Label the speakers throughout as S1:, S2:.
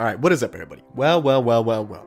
S1: Alright, what is up everybody? Well.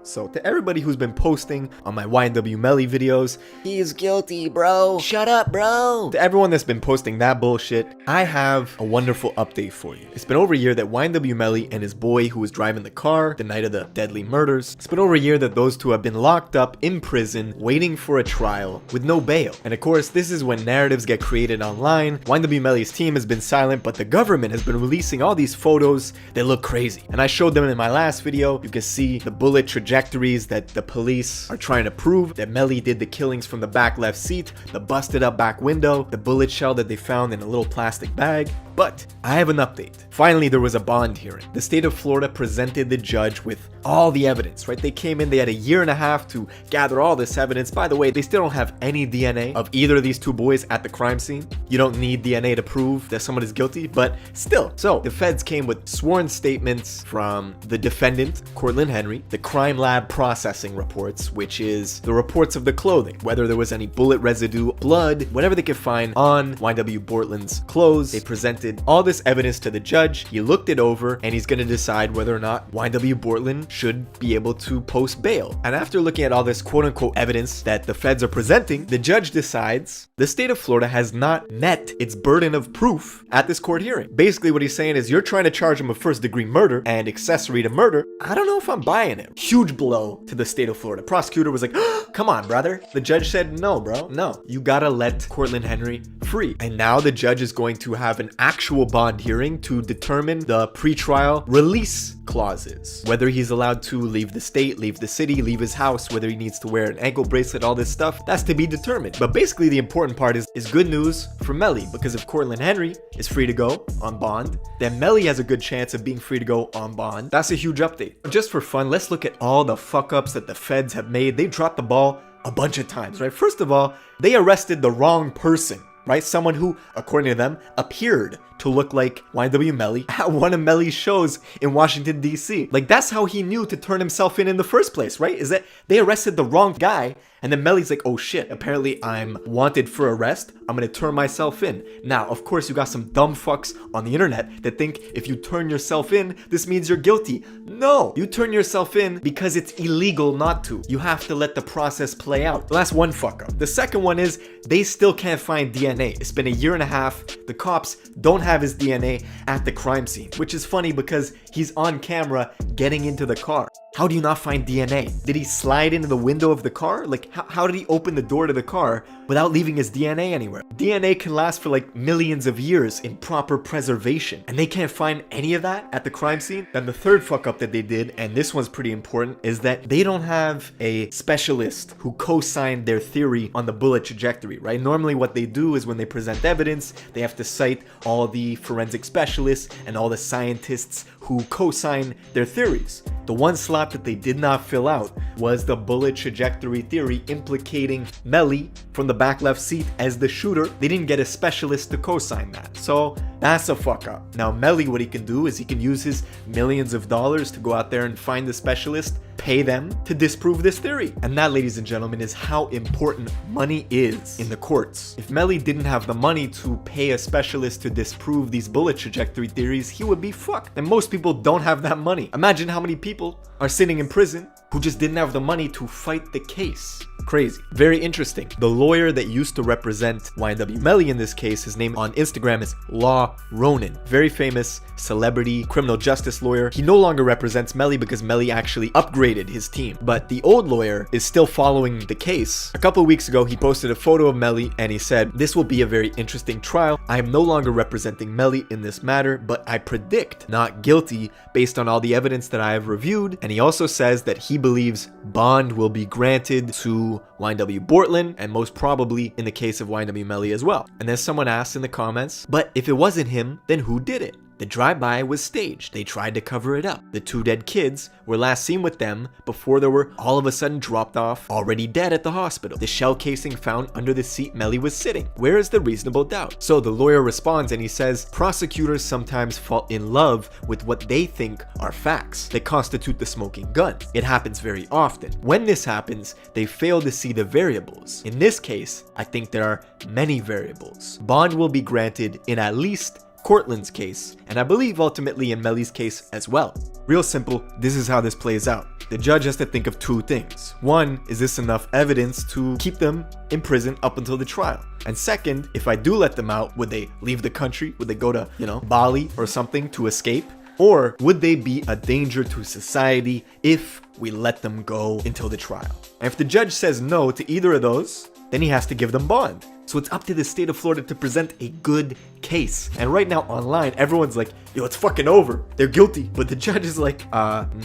S1: So to everybody who's been posting on my YNW Melly videos,
S2: he's guilty, bro. Shut up, bro.
S1: to everyone that's been posting that bullshit, I have a wonderful update for you. It's been over a year that YNW Melly and his boy who was driving the car the night of the deadly murders, it's been over a year that those two have been locked up in prison waiting for a trial with no bail. And of course, this is when narratives get created online. YNW Melly's team has been silent, but the government has been releasing all these photos that look crazy. And I showed them in my last video. You can see the bullet trajectories that the police are trying to prove that Melly did the killings from the back left seat, the busted up back window, the bullet shell that they found in a little plastic bag. But I have an update. Finally, there was a bond hearing. The state of Florida presented the judge with all the evidence, right? They came in, they had a year and a half to gather all this evidence. By the way, they still don't have any DNA of either of these two boys at the crime scene. You don't need DNA to prove that someone is guilty, but still. So the feds came with sworn statements from the defendant, Cortland Henry, the crime lab processing reports, which is the reports of the clothing, whether there was any bullet residue, blood, whatever they could find on YNW Bortland's clothes. They presented all this evidence to the judge. He looked it over and he's going to decide whether or not YNW Bortland should be able to post bail. And after looking at all this quote unquote evidence that the feds are presenting, the judge decides the state of Florida has not met its burden of proof at this court hearing. Basically what he's saying is, you're trying to charge him of first degree murder and accessory to murder. I don't know if I'm buying it. Huge blow to the state of Florida. Prosecutor was like, come on, brother. The judge said, no, bro, no. You gotta let Cortland Henry free. And now the judge is going to have an actual bond hearing to determine the pretrial release clauses, whether he's allowed to leave the state, leave the city, leave his house, whether he needs to wear an ankle bracelet, all this stuff, that's to be determined. But basically the important part is good news for Melly, because if Cortland Henry is free to go on bond, then Melly has a good chance of being free to go on bond. That's a huge update. Just for fun, let's look at all the fuck ups that the feds have made. They dropped the ball a bunch of times, right? First of all, they arrested the wrong person, right? Someone who, according to them, appeared to look like YNW Melly at one of Melly's shows in Washington, D.C. Like, that's how he knew to turn himself in the first place, right? Is that they arrested the wrong guy, and then Melly's like, oh shit, apparently I'm wanted for arrest. I'm gonna turn myself in. Now, of course, you got some dumb fucks on the internet that think if you turn yourself in, this means you're guilty. No, you turn yourself in because it's illegal not to. You have to let the process play out. Well, that's one fuck up. The second one is they still can't find DNA. It's been a year and a half. The cops don't have his DNA at the crime scene, which is funny because he's on camera getting into the car. How do you not find DNA? Did he slide into the window of the car? Like, how did he open the door to the car without leaving his DNA anywhere? DNA can last for like millions of years in proper preservation, and they can't find any of that at the crime scene. Then the third fuck up that they did, and this one's pretty important, is that they don't have a specialist who co-signed their theory on the bullet trajectory, right? Normally what they do is when they present evidence, they have to cite all the forensic specialists and all the scientists who co-sign their theories. The one slot that they did not fill out was the bullet trajectory theory implicating Melly from the back left seat as the shooter. They didn't get a specialist to co-sign that. So that's a fuck up. Now Melly, what he can do is he can use his millions of dollars to go out there and find the specialist, pay them to disprove this theory. And that, ladies and gentlemen, is how important money is in the courts. If Melly didn't have the money to pay a specialist to disprove these bullet trajectory theories, he would be fucked. And most people don't have that money. Imagine how many people are sitting in prison who just didn't have the money to fight the case. Crazy. Very interesting. The lawyer that used to represent YNW Melly in this case, his name on Instagram is Law Ronan. Very famous celebrity criminal justice lawyer. He no longer represents Melly because Melly actually upgraded his team. But the old lawyer is still following the case. A couple of weeks ago, he posted a photo of Melly and he said, "This will be a very interesting trial. I am no longer representing Melly in this matter, but I predict not guilty based on all the evidence that I have reviewed." And he also says that he believes bond will be granted to YNW Bortland, and most probably in the case of YNW Melly as well. And then someone asked in the comments, but if it wasn't him, then who did it? The drive-by was staged. They tried to cover it up. The two dead kids were last seen with them before they were all of a sudden dropped off, already dead at the hospital. The shell casing found under the seat Melly was sitting. Where is the reasonable doubt? So the lawyer responds and he says, prosecutors sometimes fall in love with what they think are facts that constitute the smoking gun. It happens very often. When this happens, they fail to see the variables. In this case, I think there are many variables. Bond will be granted in at least Cortland's case, and I believe ultimately in Melly's case as well. Real simple, this is how this plays out. The judge has to think of two things. One, is this enough evidence to keep them in prison up until the trial? And second, if I do let them out, would they leave the country? Would they go to, Bali or something to escape? Or would they be a danger to society if we let them go until the trial? And if the judge says no to either of those, then he has to give them bond. So it's up to the state of Florida to present a good case. And right now online, everyone's like, yo, it's fucking over. They're guilty. But the judge is like,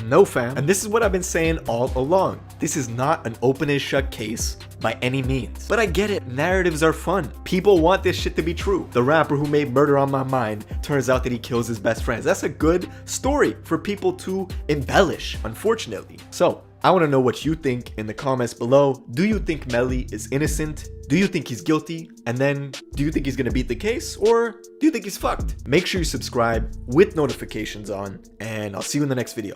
S1: no fam. And this is what I've been saying all along. This is not an open and shut case by any means. But I get it. Narratives are fun. People want this shit to be true. The rapper who made Murder on My Mind turns out that he kills his best friends. That's a good story for people to embellish, unfortunately. So I want to know what you think in the comments below. Do you think Melly is innocent? Do you think he's guilty? And then, do you think he's gonna beat the case? Or do you think he's fucked? Make sure you subscribe with notifications on, and I'll see you in the next video.